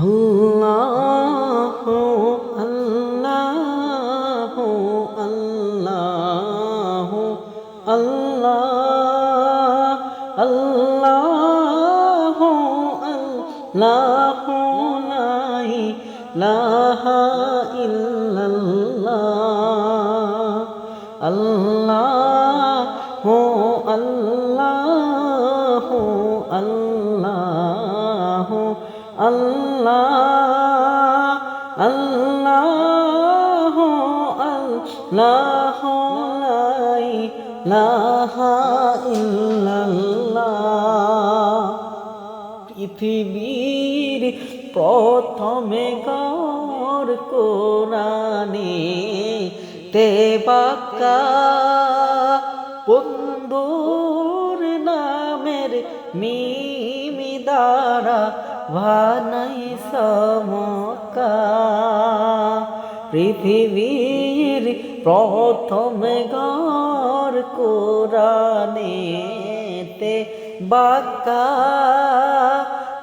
আল্লাহু আল্লাহু আল্লাহু আল্লাহ আল্লাহু আল্লাহু লা ইলাহা ইল্লাল্লাহ আল্লাহু আল্লাহু আল্লাহু আল্লাহ আল্লাহু আল্লাহু লা ইলাহা ইল্লাল্লাহ পৃথিবীর প্রথমে ঘর কোরআনে তে বাঁকা বন্ধুর নামের মিমি দ্বারা বানাই সমকা পৃথিবীর প্রথম ঘর কোরআনেতে বাঁকা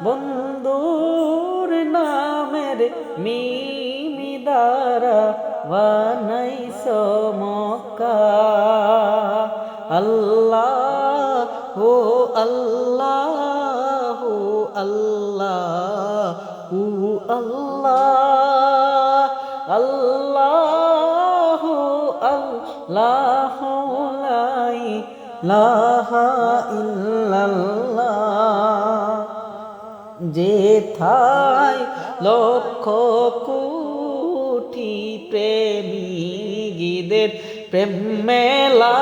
বন্ধুর নামের মিমি দ্বারা বানাই সমকা আল্লাহ হো আল্লাহ আল্লাহ আল্লাহ আল্লাহ আল্লাহ লা ইলাহা ইল্লাল্লাহ যেথায় লক্ষ কোটি প্রেমিকদের প্রেম মেলা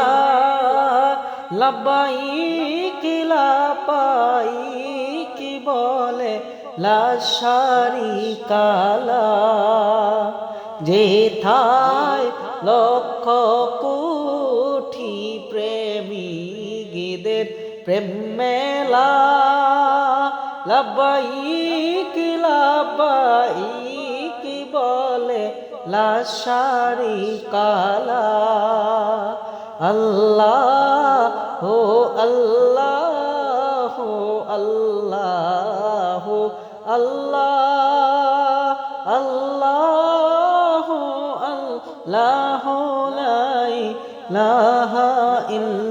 লাবাইক লাবাইক বলে লা শারিকা লাহ যেথায় লক্ষ কোটি প্রেমিকদের প্রেম মেলা লাবাইক লাবাইক বলে লা শারিকা লাহ আল্লাহ হো আল্লাহ হো আল্লাহ হো আল্লাহ আল্লাহ আল্লাহ লা ইলাহা ইল্লাল্লাহ